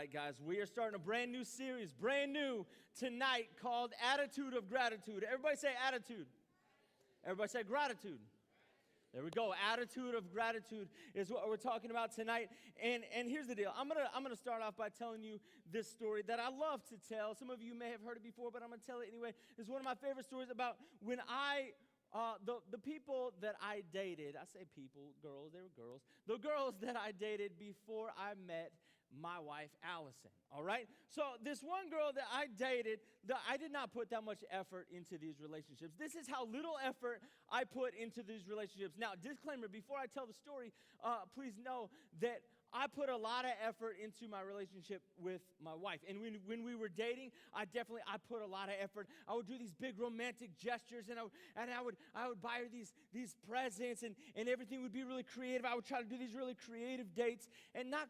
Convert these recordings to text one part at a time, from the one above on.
right, guys, we are starting a brand new series, brand new tonight, called Attitude of Gratitude. Everybody say attitude. Everybody say gratitude. There we go. Attitude of gratitude is what we're talking about tonight. And here's the deal. I'm gonna start off by telling you this story that I love to tell. Some of you may have heard it before, but I'm gonna tell it anyway. It's one of my favorite stories about when the people that I dated. I say people, girls, they were girls. The girls that I dated before I met my wife, Allison, all right? So this one girl that I dated, I did not put that much effort into these relationships. This is how little effort I put into these relationships. Now, disclaimer, before I tell the story, please know that I put a lot of effort into my relationship with my wife. And when we were dating, I put a lot of effort. I would do these big romantic gestures, and I would buy her these presents, and everything would be really creative. I would try to do these really creative dates, and that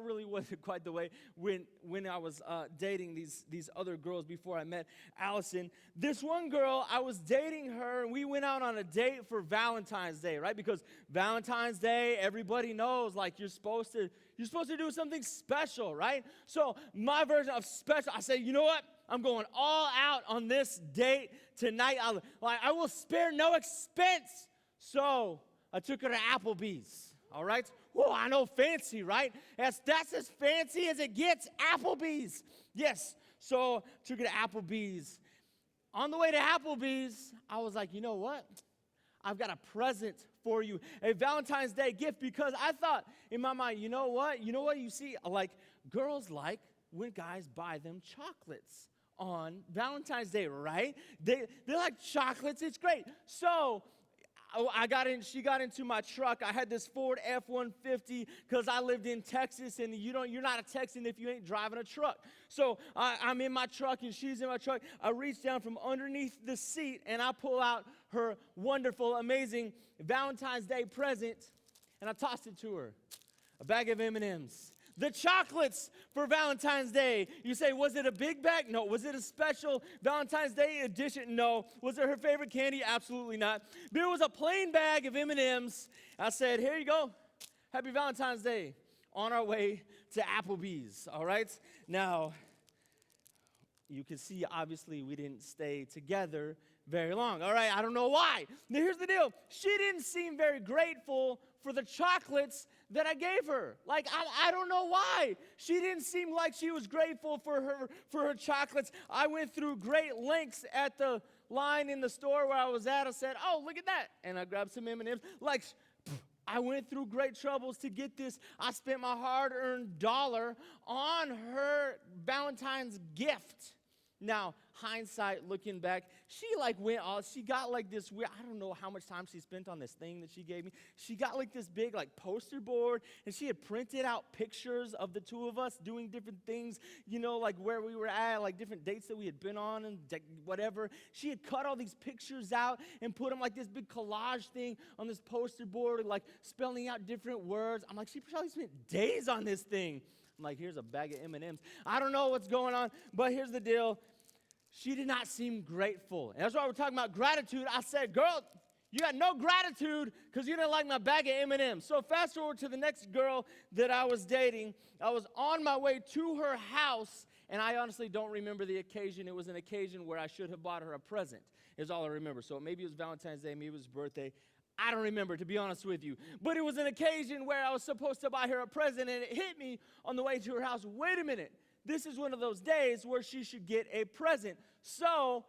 really wasn't quite the way when I was dating these other girls before I met Allison. This one girl, I was dating her, and we went out on a date for Valentine's Day, right? Because Valentine's Day, everybody knows, like, you're supposed to do something special, right? So my version of special, I say, you know what? I'm going all out on this date tonight. I will spare no expense. So I took her to Applebee's, all right? Whoa, I know, fancy, right? That's as fancy as it gets, Applebee's. Yes, so took her to Applebee's. On the way to Applebee's, I was like, you know what? I've got a present for you, a Valentine's Day gift, because I thought in my mind, you know what you see, like, girls like when guys buy them chocolates on Valentine's Day, right? They like chocolates, it's great. So she got into my truck. I had this Ford F-150 because I lived in Texas, and you're not a Texan if you ain't driving a truck. So I'm in my truck, and she's in my truck. I reach down from underneath the seat, and I pull out her wonderful, amazing Valentine's Day present, and I tossed it to her, a bag of M&Ms. The chocolates for Valentine's Day. You say, was it a big bag? No. Was it a special Valentine's Day edition? No. Was it her favorite candy? Absolutely not. But it was a plain bag of M&Ms. I said, here you go. Happy Valentine's Day. On our way to Applebee's, all right? Now, you can see, obviously, we didn't stay together very long, all right? I don't know why. Now, here's the deal. She didn't seem very grateful for the chocolates that I gave her. Like, I don't know why. She didn't seem like she was grateful for her chocolates. I went through great lengths at the line in the store where I was at. I said, oh, look at that. And I grabbed some M&Ms. Like, I went through great troubles to get this. I spent my hard-earned dollar on her Valentine's gift. Now, hindsight, looking back, she got like this weird, I don't know how much time she spent on this thing that she gave me. She got like this big like poster board, and she had printed out pictures of the two of us doing different things, like where we were at, like different dates that we had been on and whatever. She had cut all these pictures out and put them like this big collage thing on this poster board, like spelling out different words. I'm like, she probably spent days on this thing. I'm like, here's a bag of M&Ms. I don't know what's going on, but here's the deal. She did not seem grateful. And that's why we're talking about gratitude. I said, girl, you got no gratitude because you didn't like my bag of M&Ms. So fast forward to the next girl that I was dating. I was on my way to her house, and I honestly don't remember the occasion. It was an occasion where I should have bought her a present, is all I remember. So maybe it was Valentine's Day, maybe it was birthday. I don't remember, to be honest with you. But it was an occasion where I was supposed to buy her a present, and it hit me on the way to her house. Wait a minute. This is one of those days where she should get a present. So,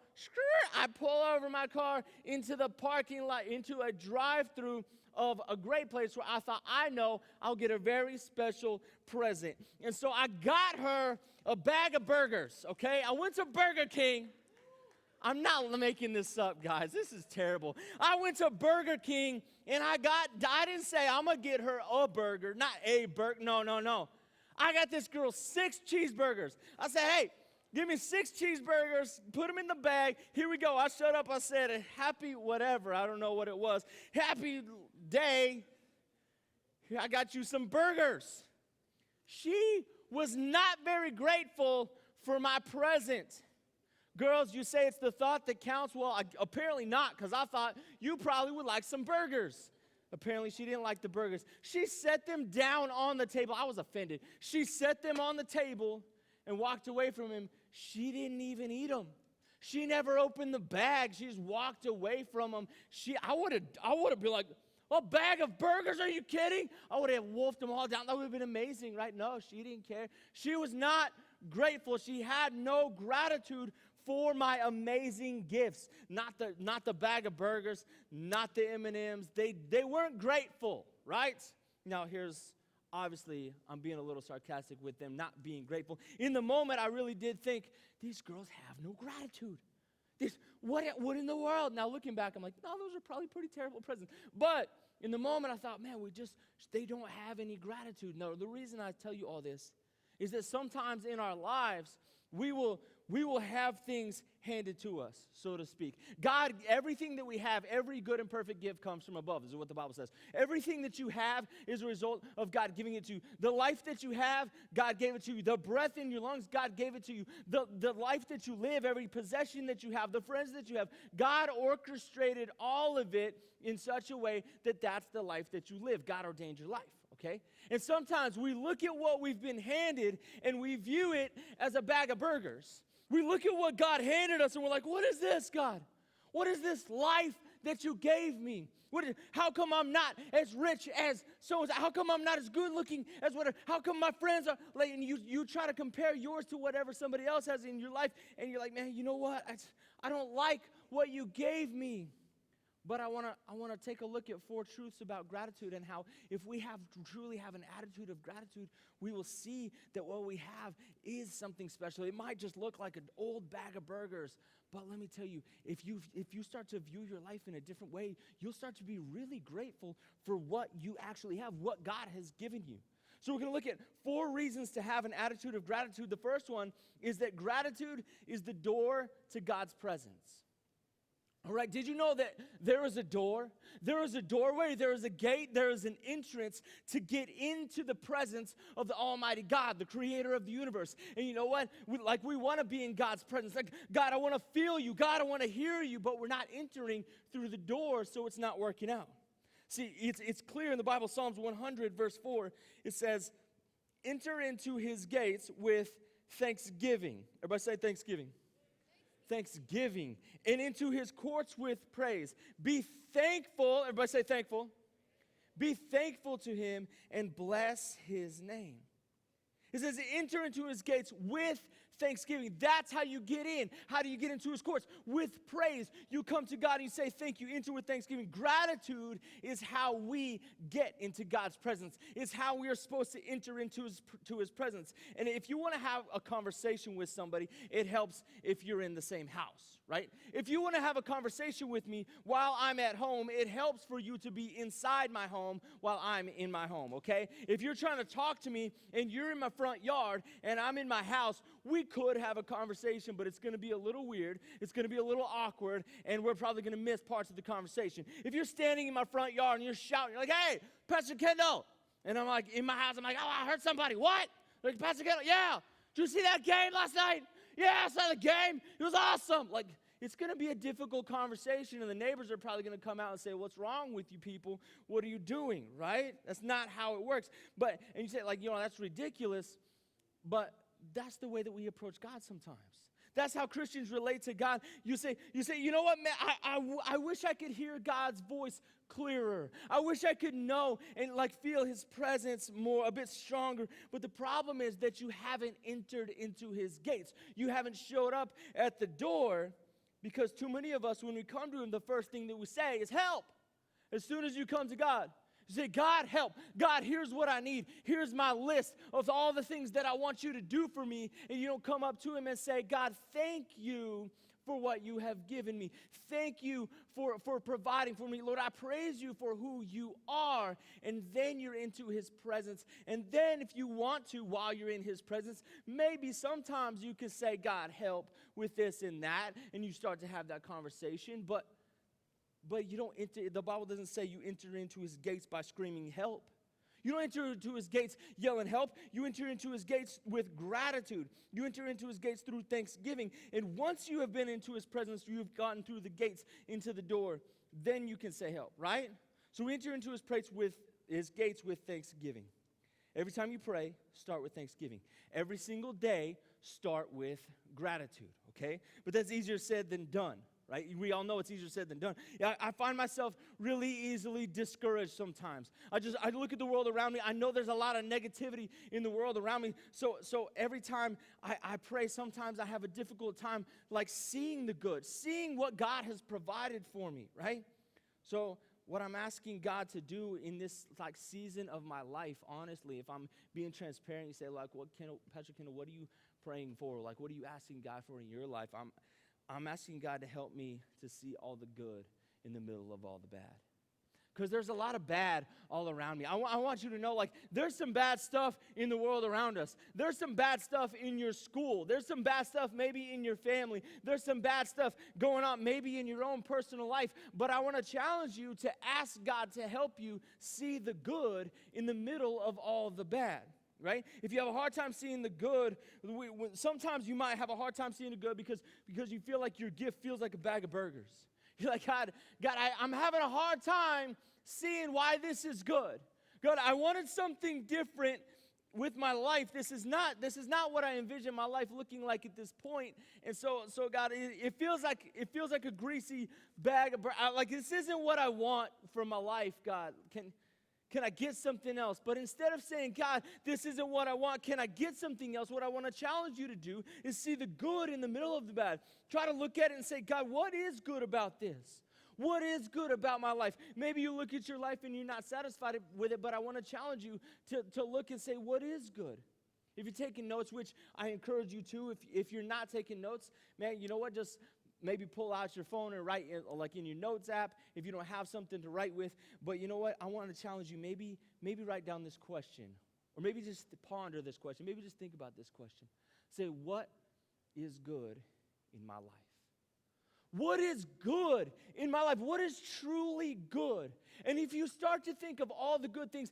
I pull over my car into the parking lot, into a drive-through of a great place where I thought, I know I'll get a very special present. And so I got her a bag of burgers, okay? I went to Burger King. I'm not making this up, guys. This is terrible. I went to Burger King, and I didn't say I'm going to get her a burger, not a burger. No. I got this girl 6 cheeseburgers. I said, hey, give me 6 cheeseburgers, put them in the bag. Here we go. I showed up. I said, happy whatever. I don't know what it was. Happy day. Here, I got you some burgers. She was not very grateful for my present. Girls, you say it's the thought that counts. Well, apparently not, because I thought you probably would like some burgers. Apparently, she didn't like the burgers. She set them down on the table. I was offended. She set them on the table and walked away from him. She didn't even eat them. She never opened the bag. She just walked away from them. I would have been like, a bag of burgers? Are you kidding? I would have wolfed them all down. That would have been amazing, right? No, she didn't care. She was not grateful. She had no gratitude for my amazing gifts. Not the bag of burgers, not the M&Ms. They weren't grateful, right? Now, obviously, I'm being a little sarcastic with them not being grateful. In the moment, I really did think, these girls have no gratitude. What in the world? Now, looking back, I'm like, no, those are probably pretty terrible presents. But in the moment, I thought, man, they don't have any gratitude. No, the reason I tell you all this is that sometimes in our lives, we will have things handed to us, so to speak. God, everything that we have, every good and perfect gift comes from above, is what the Bible says. Everything that you have is a result of God giving it to you. The life that you have, God gave it to you. The breath in your lungs, God gave it to you. The life that you live, every possession that you have, the friends that you have, God orchestrated all of it in such a way that that's the life that you live. God ordained your life. Okay? And sometimes we look at what we've been handed and we view it as a bag of burgers. We look at what God handed us and we're like, what is this, God? What is this life that you gave me? How come I'm not as rich as so-and-so? How come I'm not as good looking as whatever? How come my friends are like, and you try to compare yours to whatever somebody else has in your life, and you're like, man, you know what? I don't like what you gave me. But I want to take a look at 4 truths about gratitude and how if we truly have an attitude of gratitude, we will see that what we have is something special. It might just look like an old bag of burgers, but let me tell you, if you start to view your life in a different way, you'll start to be really grateful for what you actually have, what God has given you. So we're going to look at 4 reasons to have an attitude of gratitude. The first one is that gratitude is the door to God's presence. All right, did you know that there is a door? There is a doorway, there is a gate, there is an entrance to get into the presence of the Almighty God, the creator of the universe. And you know what? We want to be in God's presence. Like, God, I want to feel you. God, I want to hear you, but we're not entering through the door, so it's not working out. See, it's clear in the Bible, Psalms 100, verse 4, it says, enter into his gates with thanksgiving. Everybody say thanksgiving. Thanksgiving, and into his courts with praise. Be thankful, everybody say thankful. Be thankful to him and bless his name. It says enter into his gates with thanksgiving. That's how you get in. How do you get into his courts? With praise. You come to God and you say thank you. Enter with thanksgiving. Gratitude is how we get into God's presence. It's how we are supposed to enter into his presence. And if you want to have a conversation with somebody, it helps if you're in the same house, right? If you want to have a conversation with me while I'm at home, it helps for you to be inside my home while I'm in my home, okay? If you're trying to talk to me and you're in my front yard and I'm in my house, we could have a conversation, but it's going to be a little weird. It's going to be a little awkward, and we're probably going to miss parts of the conversation. If you're standing in my front yard and you're shouting, you're like, hey, Pastor Kendall. And I'm like, in my house, I'm like, oh, I heard somebody. What? Like, Pastor Kendall, yeah. Did you see that game last night? Yeah, I saw the game. It was awesome. Like, it's going to be a difficult conversation, and the neighbors are probably going to come out and say, what's wrong with you people? What are you doing, right? That's not how it works. And you say, like, that's ridiculous, but that's the way that we approach God sometimes. That's how Christians relate to God. You say, you know what, man, I wish I could hear God's voice clearer. I wish I could know and feel his presence a bit stronger. But the problem is that you haven't entered into his gates. You haven't showed up at the door, because too many of us, when we come to him, the first thing that we say is help. As soon as you come to God, you say, God, help. God, here's what I need. Here's my list of all the things that I want you to do for me. And you don't come up to him and say, God, thank you for what you have given me. Thank you for providing for me. Lord, I praise you for who you are. And then you're into his presence. And then if you want to, while you're in his presence, maybe sometimes you can say, God, help with this and that. And you start to have that conversation. But you don't enter, the Bible doesn't say you enter into his gates by screaming help. You don't enter into his gates yelling help. You enter into his gates with gratitude. You enter into his gates through thanksgiving. And once you have been into his presence, you've gotten through the gates into the door, then you can say help, right? So we enter into his gates with thanksgiving. Every time you pray, start with thanksgiving. Every single day, start with gratitude, okay? But that's easier said than done, right? We all know it's easier said than done. Yeah, I find myself really easily discouraged sometimes. I look at the world around me. I know there's a lot of negativity in the world around me. So every time I pray, sometimes I have a difficult time like seeing the good, seeing what God has provided for me, right? So what I'm asking God to do in this like season of my life, honestly, if I'm being transparent, you say like, Pastor Kendall, what are you praying for? Like, what are you asking God for in your life? I'm asking God to help me to see all the good in the middle of all the bad. Because there's a lot of bad all around me. I want you to know, like, there's some bad stuff in the world around us. There's some bad stuff in your school. There's some bad stuff maybe in your family. There's some bad stuff going on maybe in your own personal life. But I want to challenge you to ask God to help you see the good in the middle of all the bad. Right? If you have a hard time seeing the good, sometimes you might have a hard time seeing the good because you feel like your gift feels like a bag of burgers. You're like, God, I'm having a hard time seeing why this is good. God, I wanted something different with my life. This is not what I envisioned my life looking like at this point. And so God, it feels like a greasy bag of like this isn't what I want for my life, God. Can I get something else? But instead of saying, God, this isn't what I want, can I get something else? What I want to challenge you to do is see the good in the middle of the bad. Try to look at it and say, God, what is good about this? What is good about my life? Maybe you look at your life and you're not satisfied with it, but I want to challenge you to look and say, what is good? If you're taking notes, which I encourage you to, if you're not taking notes, man, you know what? Just maybe pull out your phone and write like in your notes app if you don't have something to write with. But you know what? I want to challenge you. Maybe write down this question. Or maybe just ponder this question. Maybe just think about this question. Say, what is good in my life? What is good in my life? What is truly good? And if you start to think of all the good things,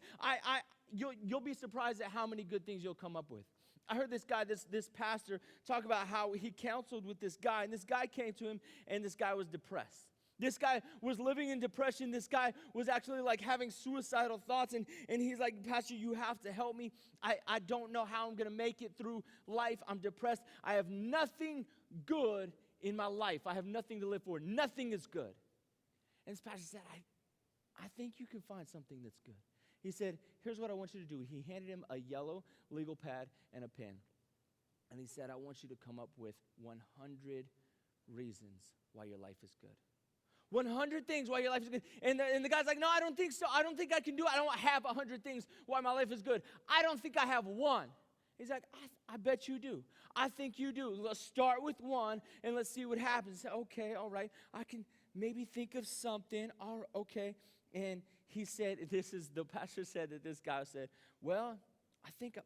you'll be surprised at how many good things you'll come up with. I heard this guy, this pastor, talk about how he counseled with this guy, and this guy came to him, and this guy was depressed. This guy was living in depression. This guy was actually like having suicidal thoughts, and he's like, Pastor, you have to help me. I don't know how I'm going to make it through life. I'm depressed. I have nothing good in my life. I have nothing to live for. Nothing is good. And this pastor said, I think you can find something that's good. He said, here's what I want you to do. He handed him a yellow legal pad and a pen. And he said, I want you to come up with 100 reasons why your life is good. 100 things why your life is good. And the guy's like, no, I don't think so. I don't think I can do it. I don't have 100 things why my life is good. I don't think I have one. He's like, I bet you do. I think you do. Let's start with one and let's see what happens. Okay, all right. I can maybe think of something. All right, okay. And he said, the pastor said that this guy said, well, I think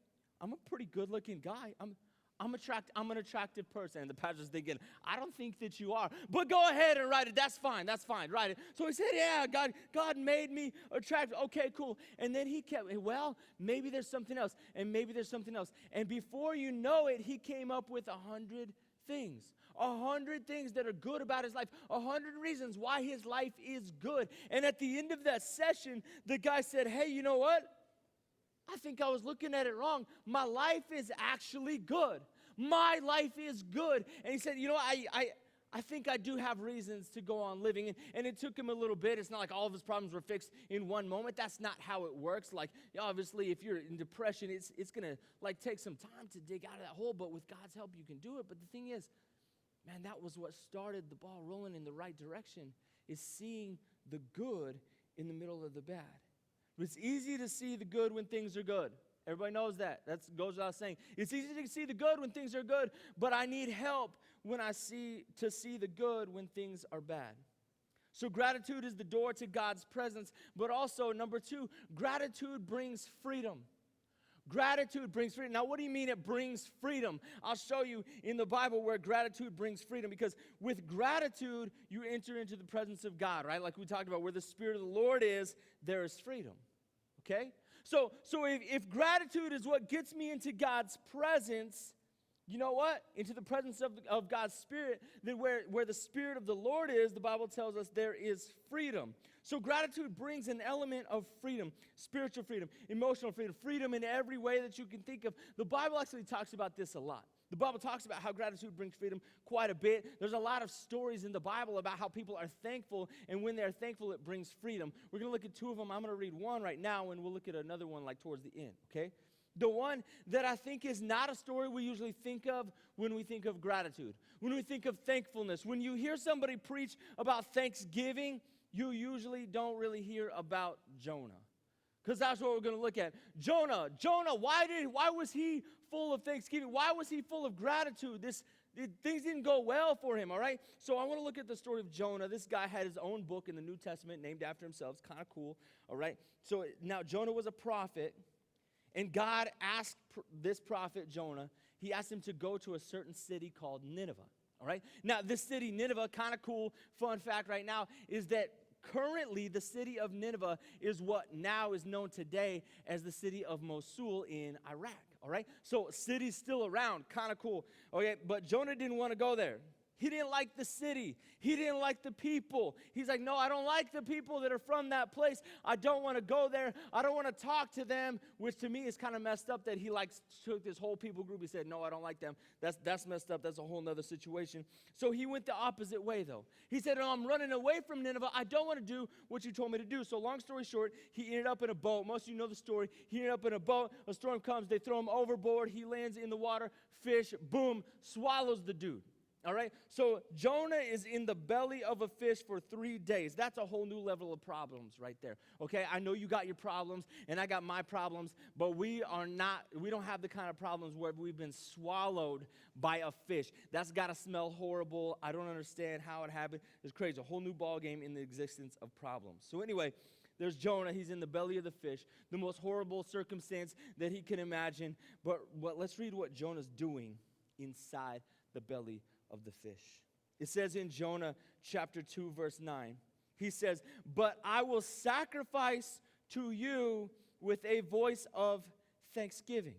I'm a pretty good-looking guy. I'm an attractive person. And the pastor's thinking, I don't think that you are. But go ahead and write it. That's fine. Write it. So he said, yeah, God made me attractive. Okay, cool. And then he kept, well, maybe there's something else. And maybe there's something else. And before you know it, he came up with 100 things. 100 things that are good about his life. 100 reasons why his life is good. And at the end of that session, the guy said, hey, you know what? I think I was looking at it wrong. My life is actually good. My life is good. And he said, you know, I think I do have reasons to go on living. And it took him a little bit. It's not like all of his problems were fixed in one moment. That's not how it works. Like, obviously, if you're in depression, it's going to, like, take some time to dig out of that hole. But with God's help, you can do it. But the thing is, man, that was what started the ball rolling in the right direction, is seeing the good in the middle of the bad. It's easy to see the good when things are good. Everybody knows that. That goes without saying. It's easy to see the good when things are good, but I need help to see the good when things are bad. So gratitude is the door to God's presence, but also, number 2, gratitude brings freedom. Gratitude brings freedom. Now, what do you mean it brings freedom? I'll show you in the Bible where gratitude brings freedom, because with gratitude, you enter into the presence of God, right? Like we talked about, where the Spirit of the Lord is, there is freedom, okay? So if gratitude is what gets me into God's presence, You know what? Into the presence of God's Spirit, then where the Spirit of the Lord is, the Bible tells us there is freedom. So gratitude brings an element of freedom, spiritual freedom, emotional freedom, freedom in every way that you can think of. The Bible actually talks about this a lot. The Bible talks about how gratitude brings freedom quite a bit. There's a lot of stories in the Bible about how people are thankful, and when they're thankful, it brings freedom. We're going to look at two of them. I'm going to read one right now, and we'll look at another one like towards the end, okay? The one that I think is not a story we usually think of when we think of gratitude, when we think of thankfulness. When you hear somebody preach about Thanksgiving, you usually don't really hear about Jonah, because that's what we're going to look at. Jonah, why was he full of thanksgiving? Why was he full of gratitude? Things didn't go well for him, all right? So I want to look at the story of Jonah. This guy had his own book in the New Testament named after himself. It's kind of cool, all right? So now Jonah was a prophet. And God asked this prophet, Jonah, he asked him to go to a certain city called Nineveh, all right? Now, this city, Nineveh, kind of cool, fun fact right now, is that currently the city of Nineveh is what now is known today as the city of Mosul in Iraq, all right? So city's still around, kind of cool, okay? But Jonah didn't want to go there. He didn't like the city. He didn't like the people. He's like, no, I don't like the people that are from that place. I don't want to go there. I don't want to talk to them, which to me is kind of messed up that he took this whole people group. He said, no, I don't like them. That's messed up. That's a whole nother situation. So he went the opposite way, though. He said, no, I'm running away from Nineveh. I don't want to do what you told me to do. So long story short, he ended up in a boat. Most of you know the story. He ended up in a boat. A storm comes. They throw him overboard. He lands in the water. Fish, boom, swallows the dude. All right, so Jonah is in the belly of a fish for 3 days. That's a whole new level of problems right there. Okay, I know you got your problems, and I got my problems, but we don't have the kind of problems where we've been swallowed by a fish. That's got to smell horrible. I don't understand how it happened. It's crazy, a whole new ball game in the existence of problems. So anyway, there's Jonah. He's in the belly of the fish, the most horrible circumstance that he can imagine. But let's read what Jonah's doing inside the belly of the fish. It says in Jonah chapter 2, verse 9, he says, but I will sacrifice to you with a voice of thanksgiving.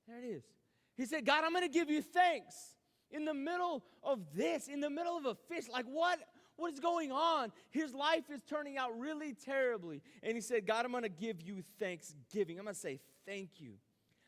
There it is. He said, God, I'm going to give you thanks in the middle of this, in the middle of a fish. Like what is going on? His life is turning out really terribly. And he said, God, I'm going to give you thanksgiving. I'm going to say thank you.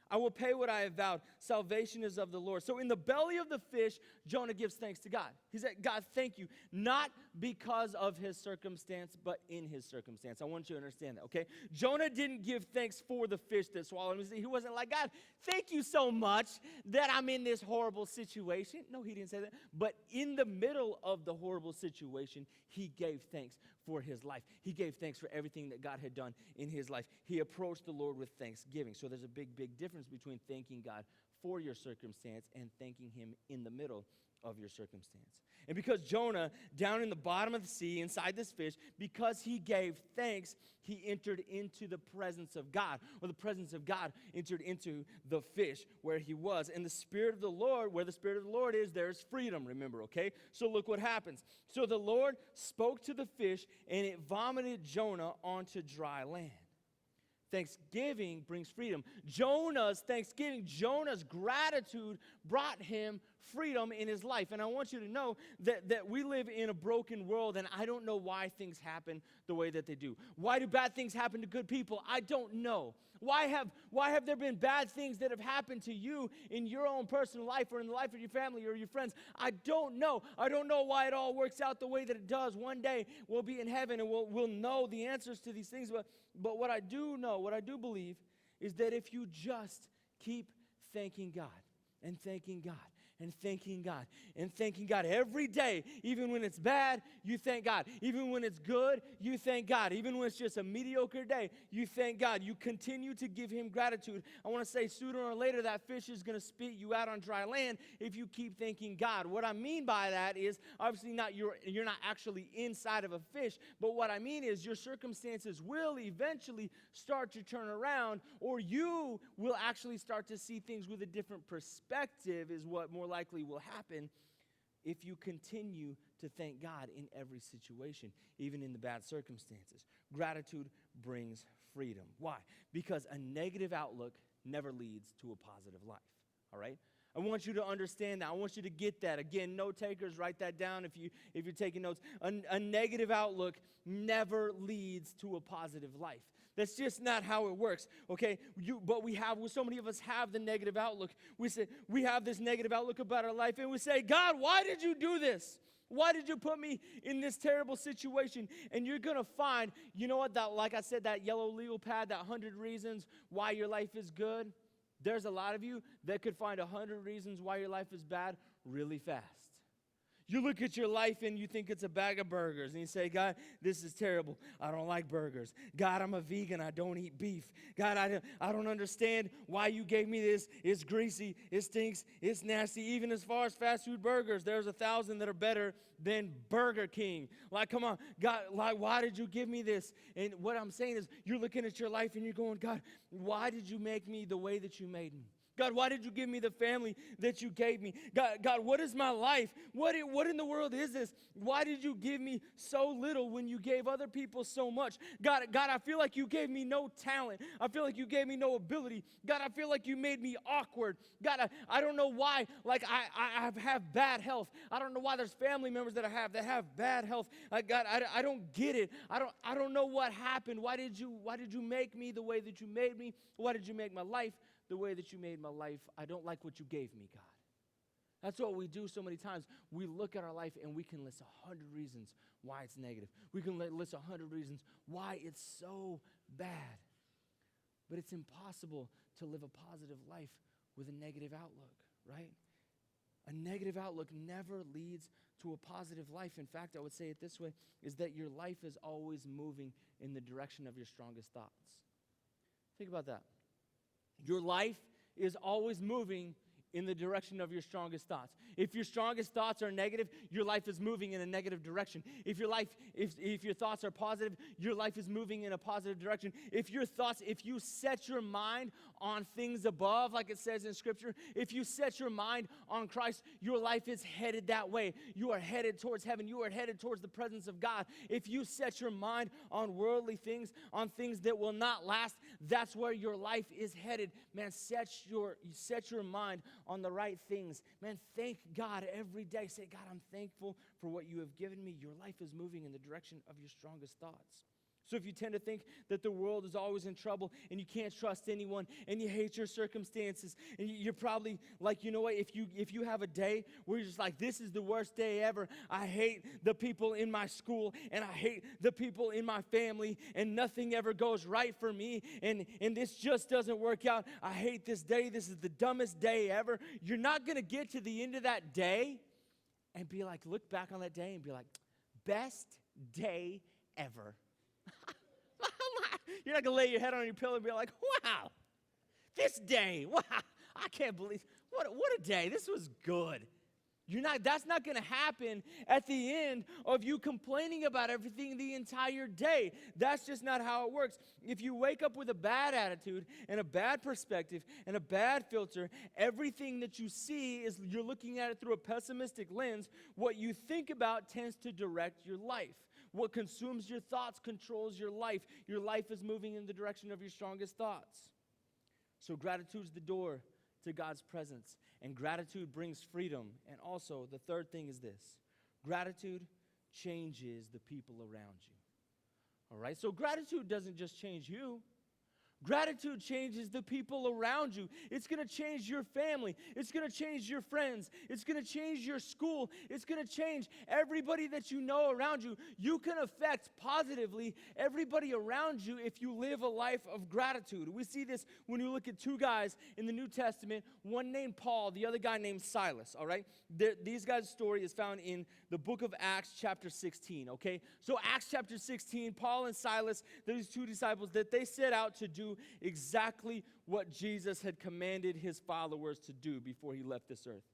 I will pay what I have vowed. Salvation is of the Lord. So in the belly of the fish, Jonah gives thanks to God. He said, God, thank you. Not because of his circumstance, but in his circumstance. I want you to understand that, okay? Jonah didn't give thanks for the fish that swallowed him. He wasn't like, God, thank you so much that I'm in this horrible situation. No, he didn't say that. But in the middle of the horrible situation, he gave thanks for his life. He gave thanks for everything that God had done in his life. He approached the Lord with thanksgiving. So there's a big difference between thanking God for your circumstance and thanking him in the middle of your circumstance. And because Jonah, down in the bottom of the sea, inside this fish, because he gave thanks, he entered into the presence of God. Or the presence of God entered into the fish where he was. And the Spirit of the Lord, where the Spirit of the Lord is, there's freedom, remember, okay? So look what happens. So the Lord spoke to the fish, and it vomited Jonah onto dry land. Thanksgiving brings freedom. Jonah's thanksgiving, Jonah's gratitude brought him freedom in his life. And I want you to know that we live in a broken world, and I don't know why things happen the way that they do. Why do bad things happen to good people? I don't know. Why have there been bad things that have happened to you in your own personal life or in the life of your family or your friends? I don't know. I don't know why it all works out the way that it does. One day we'll be in heaven and we'll know the answers to these things. But what I do know, what I do believe, is that if you just keep thanking God and thanking God and thanking God and thanking God every day, even when it's bad, you thank God. Even when it's good, you thank God. Even when it's just a mediocre day, you thank God. You continue to give him gratitude. I want to say sooner or later that fish is going to spit you out on dry land if you keep thanking God. What I mean by that is obviously you're not actually inside of a fish, but what I mean is your circumstances will eventually start to turn around, or you will actually start to see things with a different perspective is what more likely will happen if you continue to thank God in every situation, even in the bad circumstances. Gratitude brings freedom. Why? Because a negative outlook never leads to a positive life, all right? I want you to understand that. I want you to get that. Again, note takers, write that down if you're taking notes. A negative outlook never leads to a positive life. That's just not how it works, okay? But so many of us have the negative outlook. We have this negative outlook about our life, and we say, God, why did you do this? Why did you put me in this terrible situation? And you're going to find, you know what, like I said, that yellow legal pad, that 100 reasons why your life is good. There's a lot of you that could find 100 reasons why your life is bad really fast. You look at your life and you think it's a bag of burgers. And you say, God, this is terrible. I don't like burgers. God, I'm a vegan. I don't eat beef. God, I don't understand why you gave me this. It's greasy. It stinks. It's nasty. Even as far as fast food burgers, there's 1,000 that are better than Burger King. Like, come on. God, like, why did you give me this? And what I'm saying is you're looking at your life and you're going, God, why did you make me the way that you made me? God, why did you give me the family that you gave me? God, what is my life? What in the world is this? Why did you give me so little when you gave other people so much? God, I feel like you gave me no talent. I feel like you gave me no ability. God, I feel like you made me awkward. God, I don't know why. Like I have bad health. I don't know why there's family members that have bad health. God, I don't get it. I don't know what happened. Why did you make me the way that you made me? Why did you make my life the way that you made my life? I don't like what you gave me, God. That's what we do so many times. We look at our life and we can list 100 reasons why it's negative. We can list 100 reasons why it's so bad. But it's impossible to live a positive life with a negative outlook, right? A negative outlook never leads to a positive life. In fact, I would say it this way, is that your life is always moving in the direction of your strongest thoughts. Think about that. Your life is always moving in the direction of your strongest thoughts. If your strongest thoughts are negative, your life is moving in a negative direction. If your thoughts are positive, your life is moving in a positive direction. If you set your mind on things above, like it says in Scripture, if you set your mind on Christ, your life is headed that way. You are headed towards heaven. You are headed towards the presence of God. If you set your mind on worldly things, on things that will not last, that's where your life is headed. Man, set your mind on the right things. Man, thank God every day. Say, God, I'm thankful for what you have given me. Your life is moving in the direction of your strongest thoughts. So if you tend to think that the world is always in trouble and you can't trust anyone and you hate your circumstances, and you're probably like, you know what, if you have a day where you're just like, this is the worst day ever. I hate the people in my school and I hate the people in my family and nothing ever goes right for me and this just doesn't work out. I hate this day. This is the dumbest day ever. You're not going to get to the end of that day and be like, look back on that day and be like, best day ever. You're not going to lay your head on your pillow and be like, wow, this day, wow, I can't believe, what a day. This was good. That's not going to happen at the end of you complaining about everything the entire day. That's just not how it works. If you wake up with a bad attitude and a bad perspective and a bad filter, everything that you see is you're looking at it through a pessimistic lens. What you think about tends to direct your life. What consumes your thoughts controls your life. Your life is moving in the direction of your strongest thoughts. So gratitude's the door to God's presence. And gratitude brings freedom. And also, the third thing is this. Gratitude changes the people around you. All right? So gratitude doesn't just change you. Gratitude changes the people around you. It's going to change your family. It's going to change your friends. It's going to change your school. It's going to change everybody that you know around you. You can affect positively everybody around you if you live a life of gratitude. We see this when you look at two guys in the New Testament, one named Paul, the other guy named Silas, all right? These guys' story is found in the book of Acts chapter 16, okay? So Acts chapter 16, Paul and Silas, these two disciples, that they set out to do exactly what Jesus had commanded his followers to do before he left this earth.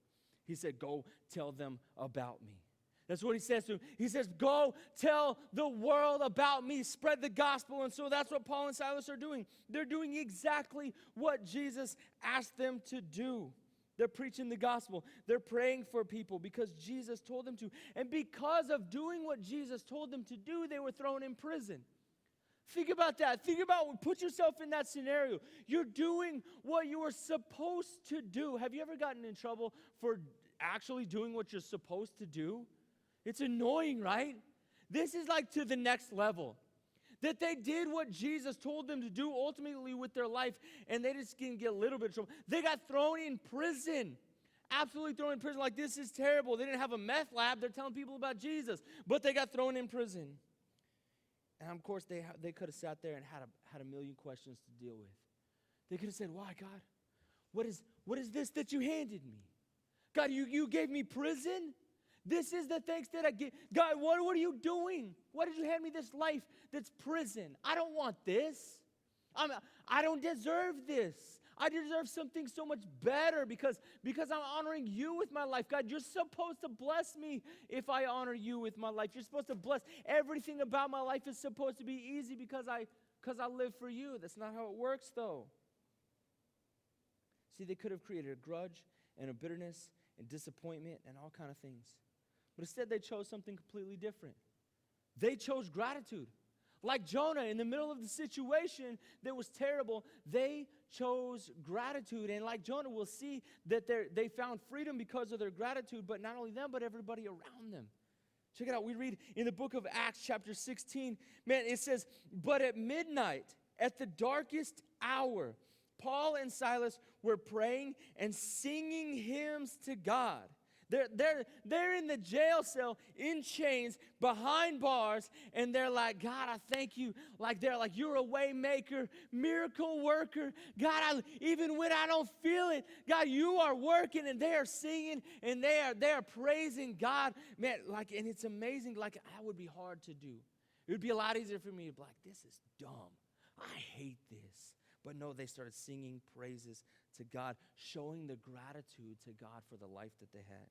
He said, go tell them about me. That's what he says to him. He says, go tell the world about me. Spread the gospel. And so that's what Paul and Silas are doing. They're doing exactly what Jesus asked them to do. They're preaching the gospel. They're praying for people because Jesus told them to. And because of doing what Jesus told them to do, they were thrown in prison. Think about that. Put yourself in that scenario. You're doing what you were supposed to do. Have you ever gotten in trouble for actually doing what you're supposed to do? It's annoying, right? This is like to the next level. That they did what Jesus told them to do ultimately with their life, and they just didn't get a little bit of trouble. They got thrown in prison. Absolutely thrown in prison. Like, this is terrible. They didn't have a meth lab. They're telling people about Jesus. But they got thrown in prison. And of course, they could have sat there and had a million questions to deal with. They could have said, why, God? What is this that you handed me? God, you gave me prison? This is the thanks that I get. God, what are you doing? Why did you hand me this life that's prison? I don't want this. I don't deserve this. I deserve something so much better because I'm honoring you with my life. God, you're supposed to bless me if I honor you with my life. You're supposed to bless everything about my life is supposed to be easy because I live for you. That's not how it works, though. See, they could have created a grudge and a bitterness and disappointment and all kind of things. But instead, they chose something completely different. They chose gratitude. Like Jonah, in the middle of the situation that was terrible, they chose gratitude. And like Jonah, we'll see that they found freedom because of their gratitude, but not only them, but everybody around them. Check it out. We read in the book of Acts, chapter 16, man, it says, but at midnight, at the darkest hour, Paul and Silas were praying and singing hymns to God. They're in the jail cell in chains behind bars, and they're like, God, I thank you. They're like, you're a way maker, miracle worker. God, even when I don't feel it, God, you are working, and they are singing, and they are praising God. Man, and it's amazing. That would be hard to do. It would be a lot easier for me to be like, this is dumb. I hate this. But no, they started singing praises to God, showing the gratitude to God for the life that they had.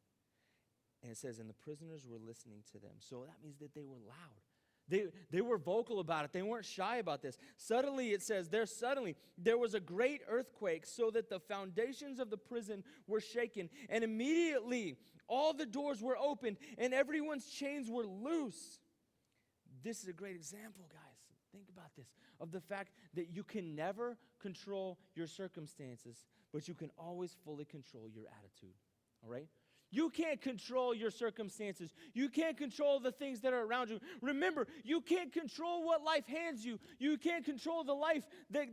And it says, and the prisoners were listening to them. So that means that they were loud. They were vocal about it. They weren't shy about this. Suddenly, it says, there was a great earthquake so that the foundations of the prison were shaken. And immediately, all the doors were opened and everyone's chains were loose. This is a great example, guys. Think about this, of the fact that you can never control your circumstances, but you can always fully control your attitude, all right? You can't control your circumstances. You can't control the things that are around you. Remember, you can't control what life hands you. You can't control the life that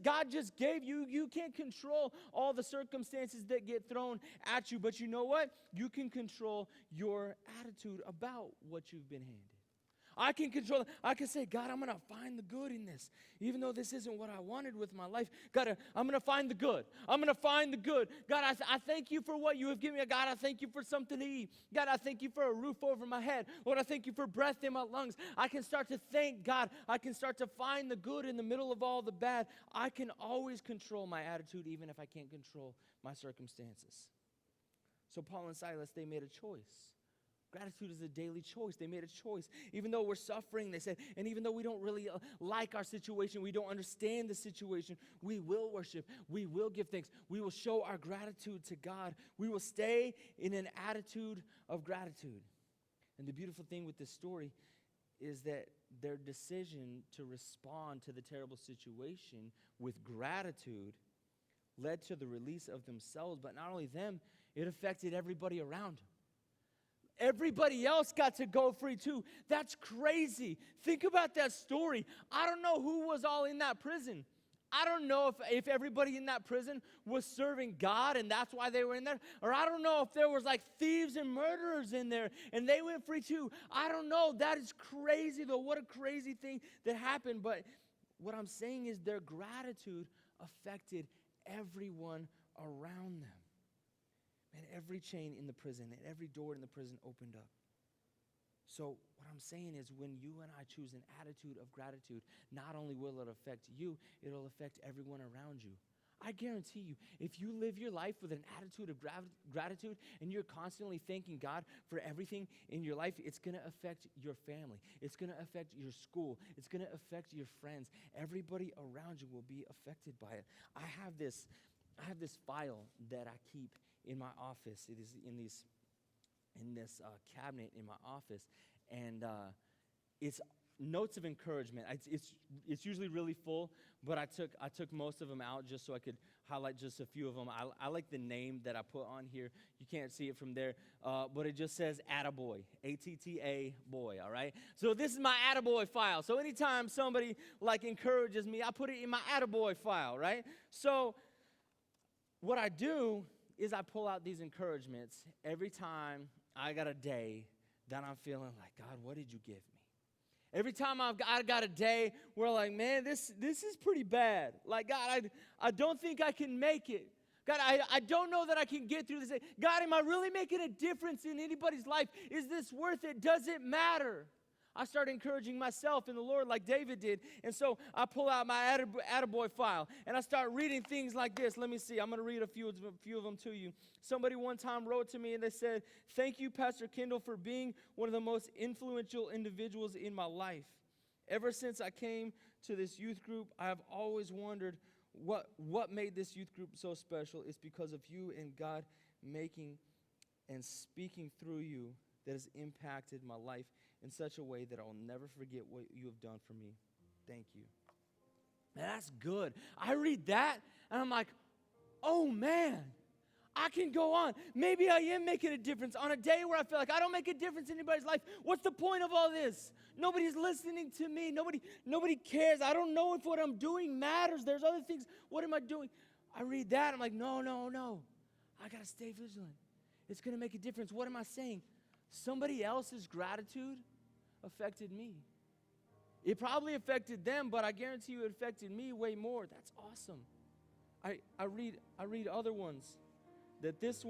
God just gave you. You can't control all the circumstances that get thrown at you. But you know what? You can control your attitude about what you've been handed. I can control it. I can say, God, I'm going to find the good in this. Even though this isn't what I wanted with my life, God, I'm going to find the good. I'm going to find the good. God, I thank you for what you have given me. God, I thank you for something to eat. God, I thank you for a roof over my head. Lord, I thank you for breath in my lungs. I can start to thank God. I can start to find the good in the middle of all the bad. I can always control my attitude even if I can't control my circumstances. So Paul and Silas, they made a choice. Gratitude is a daily choice. They made a choice. Even though we're suffering, they said, and even though we don't really like our situation, we don't understand the situation, we will worship. We will give thanks. We will show our gratitude to God. We will stay in an attitude of gratitude. And the beautiful thing with this story is that their decision to respond to the terrible situation with gratitude led to the release of themselves, but not only them, it affected everybody around them. Everybody else got to go free too. That's crazy. Think about that story. I don't know who was all in that prison. I don't know if everybody in that prison was serving God and that's why they were in there. Or I don't know if there was thieves and murderers in there and they went free too. I don't know. That is crazy though. What a crazy thing that happened. But what I'm saying is their gratitude affected everyone around them. And every chain in the prison and every door in the prison opened up. So what I'm saying is when you and I choose an attitude of gratitude, not only will it affect you, it'll affect everyone around you. I guarantee you, if you live your life with an attitude of gratitude and you're constantly thanking God for everything in your life, it's going to affect your family. It's going to affect your school. It's going to affect your friends. Everybody around you will be affected by it. I have this file that I keep in my office. It is in this cabinet in my office, and it's notes of encouragement. It's usually really full, but I took most of them out just so I could highlight just a few of them. I like the name that I put on here. You can't see it from there, but it just says Attaboy, A-T-T-A boy, all right? So this is my Attaboy file. So anytime somebody like encourages me, I put it in my Attaboy file, right? So what I do is I pull out these encouragements every time I got a day that I'm feeling like, God, what did you give me? Every time I got a day where like, man, this is pretty bad. Like, God, I don't think I can make it. God, I don't know that I can get through this day. God, am I really making a difference in anybody's life? Is this worth it? Does it matter? I start encouraging myself in the Lord like David did. And so I pull out my Attaboy file, and I start reading things like this. Let me see. I'm going to read a few of them to you. Somebody one time wrote to me, and they said, "Thank you, Pastor Kendall, for being one of the most influential individuals in my life. Ever since I came to this youth group, I have always wondered what made this youth group so special. It's because of you and God making and speaking through you that has impacted my life in such a way that I'll never forget what you have done for me. Thank you." Man, that's good. I read that, and I'm like, oh, man, I can go on. Maybe I am making a difference on a day where I feel like I don't make a difference in anybody's life. What's the point of all this? Nobody's listening to me. Nobody cares. I don't know if what I'm doing matters. There's other things. What am I doing? I read that. I'm like, no. I got to stay vigilant. It's going to make a difference. What am I saying? Somebody else's gratitude affected me. It probably affected them, but I guarantee you it affected me way more. That's awesome. I read other ones. That this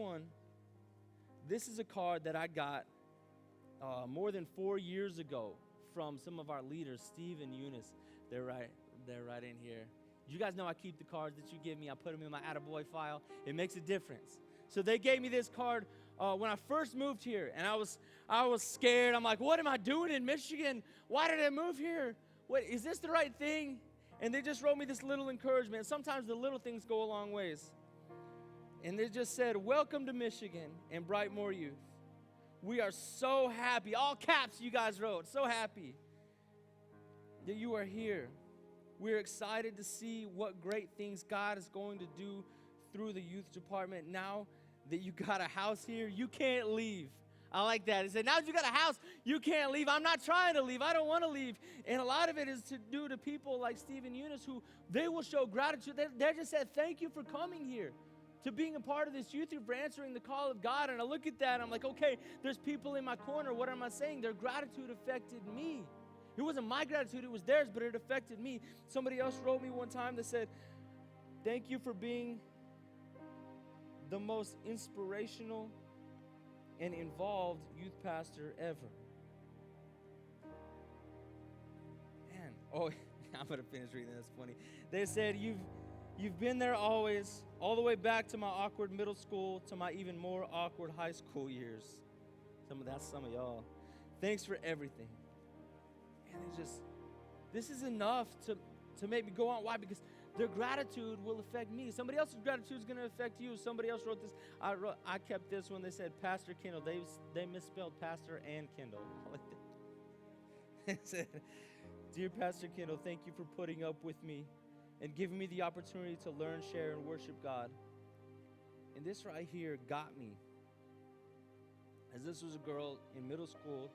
is a card that I got more than 4 years ago from some of our leaders, Steve and Eunice. They're right in here. You guys know I keep the cards that you give me. I put them in my Attaboy file. It makes a difference. So they gave me this card when I first moved here, and I was scared. I'm like, what am I doing in Michigan? Why did I move here? What, is this the right thing? And they just wrote me this little encouragement. Sometimes the little things go a long ways. And they just said, "Welcome to Michigan and Brightmoor Youth. We are so happy," all caps you guys wrote, "so happy that you are here. We're excited to see what great things God is going to do through the youth department. Now that you got a house here, you can't leave." I like that. He said, now that you got a house, you can't leave. I'm not trying to leave. I don't want to leave. And a lot of it is to do to people like Steve and Eunice who they will show gratitude. They just said, "Thank you for coming here, to being a part of this youth group, for answering the call of God." And I look at that, and I'm like, okay, there's people in my corner. What am I saying? Their gratitude affected me. It wasn't my gratitude, it was theirs, but it affected me. Somebody else wrote me one time that said, "Thank you for being the most inspirational and involved youth pastor ever." Man, I'm going to finish reading. That's funny. They said, You've been there always, all the way back to my awkward middle school to my even more awkward high school years. That's some of y'all. Thanks for everything." And this is enough to make me go on. Why? Because their gratitude will affect me. Somebody else's gratitude is going to affect you. Somebody else wrote this. I kept this one. They said, "Pastor Kendall." They misspelled pastor and Kendall. I like that. It said, "Dear Pastor Kendall, thank you for putting up with me and giving me the opportunity to learn, share, and worship God." And this right here got me. As this was a girl in middle school,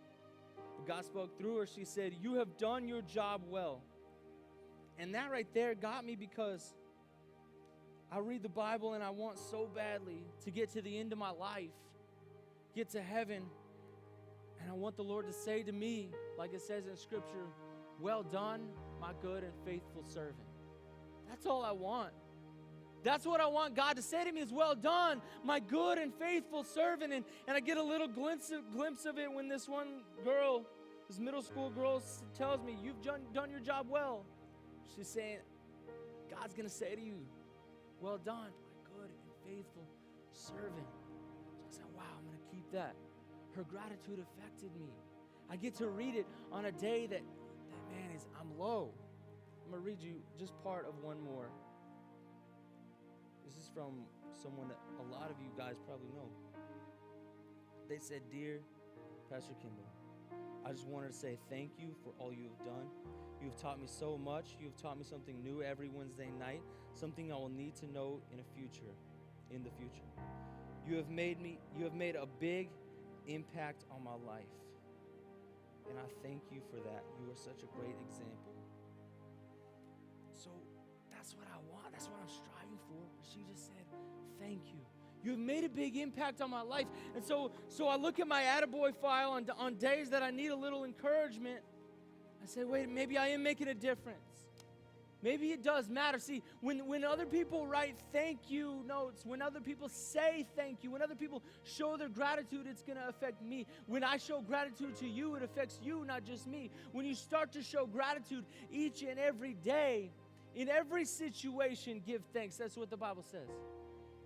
but God spoke through her. She said, "You have done your job well." And that right there got me, because I read the Bible and I want so badly to get to the end of my life, get to heaven, and I want the Lord to say to me, like it says in Scripture, "Well done, my good and faithful servant." That's all I want. That's what I want God to say to me is, "Well done, my good and faithful servant." And I get a little glimpse of it when this one girl, this middle school girl, tells me, "You've done your job well." She's saying, God's going to say to you, "Well done, my good and faithful servant." So I said, wow, I'm going to keep that. Her gratitude affected me. I get to read it on a day that man, I'm low. I'm going to read you just part of one more. This is from someone that a lot of you guys probably know. They said, "Dear Pastor Kendall, I just wanted to say thank you for all you have done. You have taught me so much. You have taught me something new every Wednesday night, something I will need to know in the future. You have made a big impact on my life. And I thank you for that. You are such a great example. So that's what I want. That's what I'm striving for. She just said, thank you. You have made a big impact on my life. And so I look at my attaboy file on days that I need a little encouragement. I say, wait, maybe I am making a difference. Maybe it does matter. See, when other people write thank you notes, when other people say thank you, when other people show their gratitude, it's going to affect me. When I show gratitude to you, it affects you, not just me. When you start to show gratitude each and every day, in every situation, give thanks. That's what the Bible says.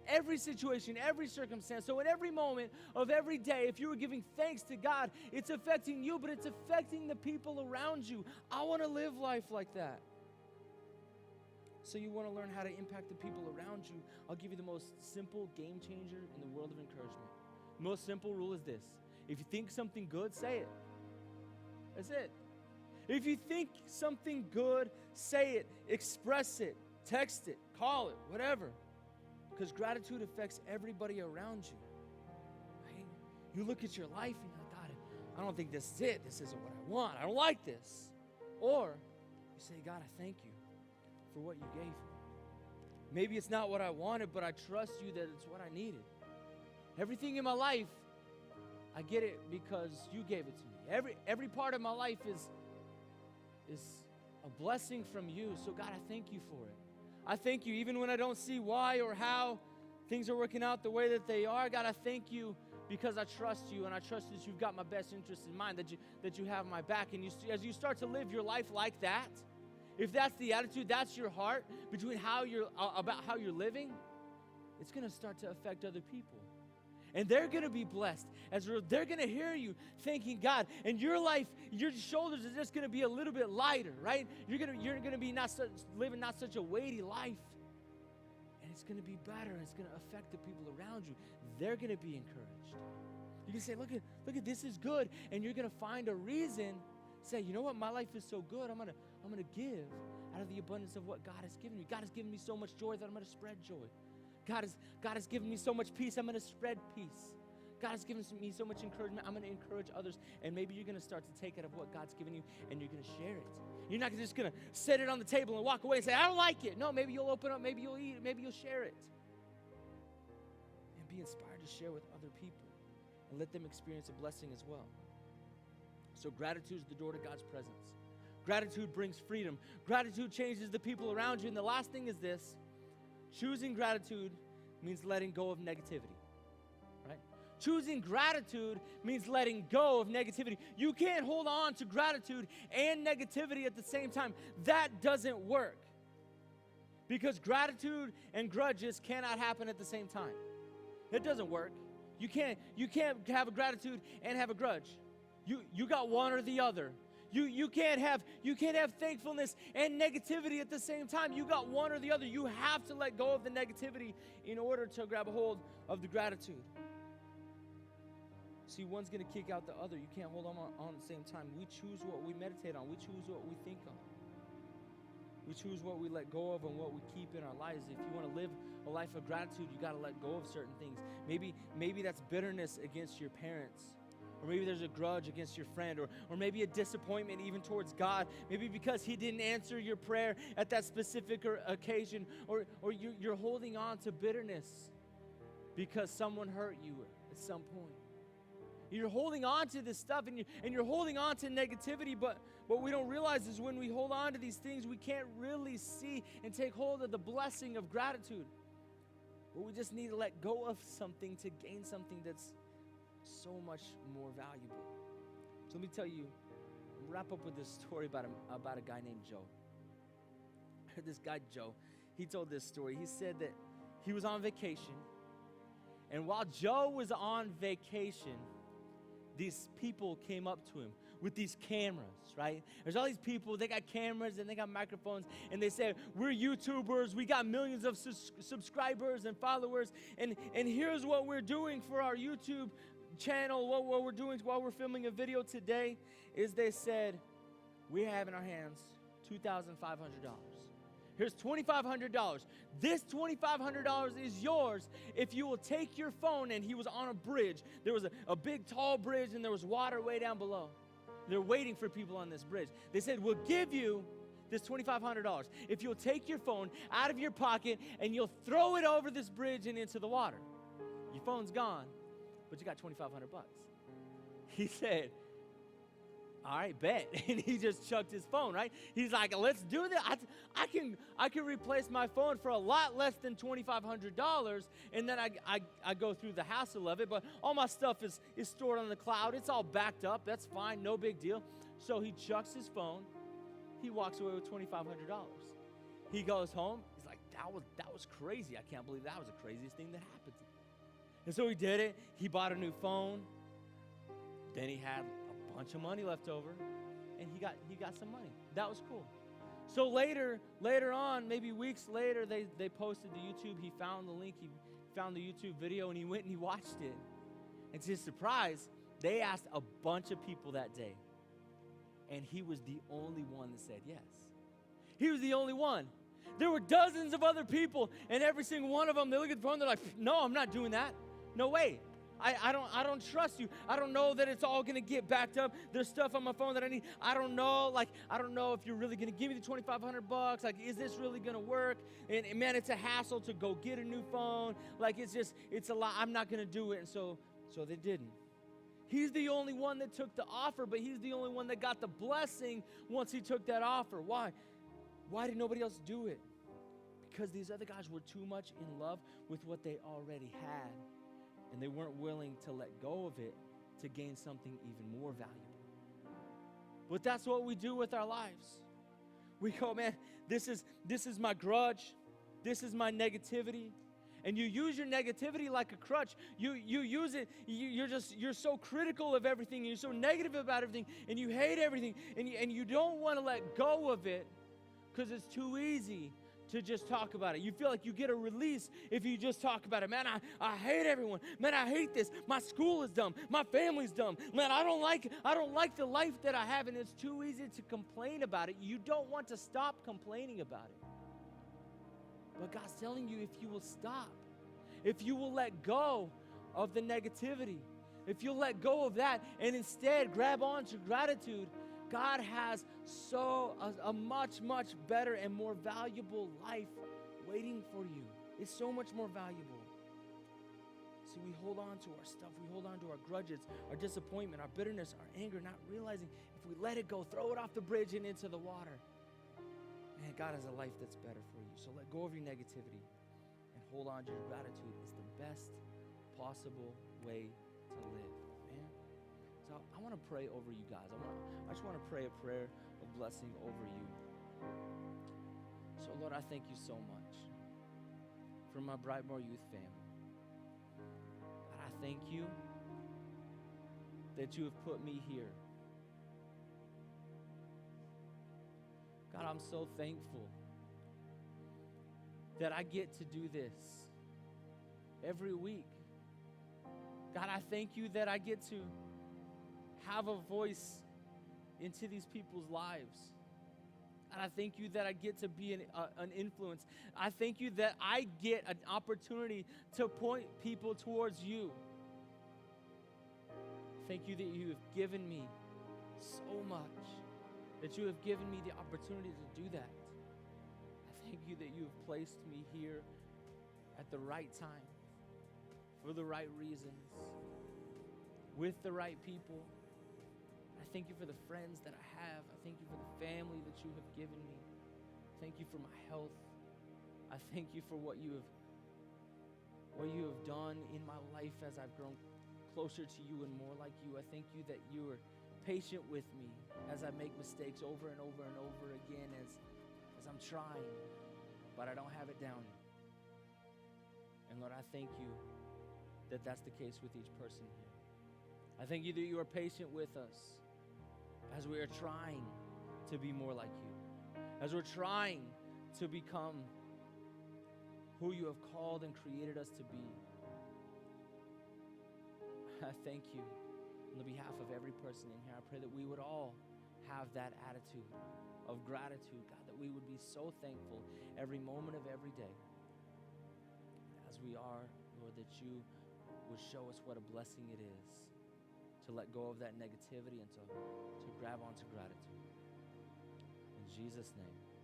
Every situation, every circumstance. So in every moment of every day, if you were giving thanks to God, it's affecting you, but it's affecting the people around you. I want to live life like that. So you want to learn how to impact the people around you. I'll give you the most simple game changer in the world of encouragement. The most simple rule is this. If you think something good, say it. That's it. If you think something good, say it. Express it. Text it. Call it. Whatever. Because gratitude affects everybody around you. Right? You look at your life and you're like, God, I don't think this is it. This isn't what I want. I don't like this. Or you say, God, I thank you for what you gave me. Maybe it's not what I wanted, but I trust you that it's what I needed. Everything in my life, I get it because you gave it to me. Every part of my life is a blessing from you. So God, I thank you for it. I thank you even when I don't see why or how things are working out the way that they are. God, I thank you because I trust you, and I trust that you've got my best interest in mind, that you have my back. And as you start to live your life like that, if that's the attitude, that's your heart between about how you're living, it's going to start to affect other people. And they're going to be blessed. They're going to hear you thanking God. And your life, your shoulders are just going to be a little bit lighter, right? You're going to be living not such a weighty life. And it's going to be better. And it's going to affect the people around you. They're going to be encouraged. You can say, look at this is good. And you're going to find a reason. Say, you know what? My life is so good. I'm going to give out of the abundance of what God has given me. God has given me so much joy that I'm going to spread joy. God has given me so much peace, I'm going to spread peace. God has given me so much encouragement, I'm going to encourage others. And maybe you're going to start to take it of what God's given you and you're going to share it. You're not just going to set it on the table and walk away and say, I don't like it. No, maybe you'll open up, maybe you'll eat it, maybe you'll share it. And be inspired to share with other people and let them experience a blessing as well. So gratitude is the door to God's presence. Gratitude brings freedom. Gratitude changes the people around you. And the last thing is this. Choosing gratitude means letting go of negativity, right? Choosing gratitude means letting go of negativity. You can't hold on to gratitude and negativity at the same time. That doesn't work. Because gratitude and grudges cannot happen at the same time. It doesn't work. You can't have a gratitude and have a grudge. You got one or the other. You can't have thankfulness and negativity at the same time. You got one or the other. You have to let go of the negativity in order to grab a hold of the gratitude. See, one's going to kick out the other. You can't hold on at the same time. We choose what we meditate on. We choose what we think on. We choose what we let go of and what we keep in our lives. If you want to live a life of gratitude, you got to let go of certain things. Maybe that's bitterness against your parents. Or maybe there's a grudge against your friend, or maybe a disappointment even towards God. Maybe because he didn't answer your prayer at that specific occasion, or you're holding on to bitterness because someone hurt you at some point. You're holding on to this stuff, and you're holding on to negativity, but what we don't realize is when we hold on to these things, we can't really see and take hold of the blessing of gratitude. But we just need to let go of something to gain something that's so much more valuable. So let me tell you, I'll wrap up with this story about a guy named Joe. This guy Joe, he told this story. He said that he was on vacation, and while Joe was on vacation, these people came up to him with these cameras, right? There's all these people, they got cameras and they got microphones, and they say, we're YouTubers, we got millions of subscribers and followers, and here's what we're doing for our YouTube channel, what we're doing while we're filming a video today is they said, we have in our hands $2,500. Here's $2,500. This $2,500 is yours if you will take your phone. And he was on a bridge. There was a big, tall bridge, and there was water way down below. They're waiting for people on this bridge. They said, we'll give you this $2,500 if you'll take your phone out of your pocket and you'll throw it over this bridge and into the water. Your phone's gone, but you got $2,500. He said, all right, bet. And he just chucked his phone, right? He's like, let's do this. I can replace my phone for a lot less than $2,500, and then I go through the hassle of it, but all my stuff is stored on the cloud. It's all backed up. That's fine, no big deal. So he chucks his phone. He walks away with $2,500. He goes home. He's like, that was crazy. I can't believe that was the craziest thing that happened to me. And so he did it. He bought a new phone. Then he had a bunch of money left over, and he got some money. That was cool. So later on, maybe weeks later, they posted to YouTube. He found the link. He found the YouTube video, and he went and he watched it. And to his surprise, they asked a bunch of people that day, and he was the only one that said yes. He was the only one. There were dozens of other people, and every single one of them, they look at the phone, they're like, no, I'm not doing that. No way. I don't trust you. I don't know that it's all going to get backed up. There's stuff on my phone that I need. I don't know if you're really going to give me the $2,500. Like, is this really going to work? And man, it's a hassle to go get a new phone. Like, it's a lot. I'm not going to do it. And so they didn't. He's the only one that took the offer, but he's the only one that got the blessing once he took that offer. Why? Why did nobody else do it? Because these other guys were too much in love with what they already had. And they weren't willing to let go of it to gain something even more valuable. But that's what we do with our lives. We go, man, this is my grudge. This is my negativity. And you use your negativity like a crutch. You use it. You're so critical of everything. You're so negative about everything. And you hate everything. And you don't want to let go of it because it's too easy to just talk about it. You feel like you get a release if you just talk about it. Man, I hate everyone. Man, I hate this. My school is dumb. My family's dumb. Man, I don't like the life that I have, and it's too easy to complain about it. You don't want to stop complaining about it. But God's telling you, if you will stop, if you will let go of the negativity, if you'll let go of that and instead grab on to gratitude, God has a much, much better and more valuable life waiting for you. It's so much more valuable. See, we hold on to our stuff. We hold on to our grudges, our disappointment, our bitterness, our anger, not realizing if we let it go, throw it off the bridge and into the water. Man, God has a life that's better for you. So let go of your negativity and hold on to your gratitude. It's the best possible way to live. So I want to pray over you guys. I just want to pray a prayer of blessing over you. So Lord, I thank you so much for my Brightmoor Youth family. God, I thank you that you have put me here. God, I'm so thankful that I get to do this every week. God, I thank you that I get to have a voice into these people's lives. And I thank you that I get to be an influence. I thank you that I get an opportunity to point people towards you. Thank you that you have given me so much, that you have given me the opportunity to do that. I thank you that you have placed me here at the right time, for the right reasons, with the right people. I thank you for the friends that I have. I thank you for the family that you have given me. Thank you for my health. I thank you for what you have done in my life as I've grown closer to you and more like you. I thank you that you are patient with me as I make mistakes over and over and over again as I'm trying, but I don't have it down. And Lord, I thank you that that's the case with each person here. I thank you that you are patient with us as we are trying to be more like you, as we're trying to become who you have called and created us to be. I thank you on the behalf of every person in here. I pray that we would all have that attitude of gratitude, God, that we would be so thankful every moment of every day. As we are, Lord, that you would show us what a blessing it is to let go of that negativity and to grab onto gratitude. In Jesus' name.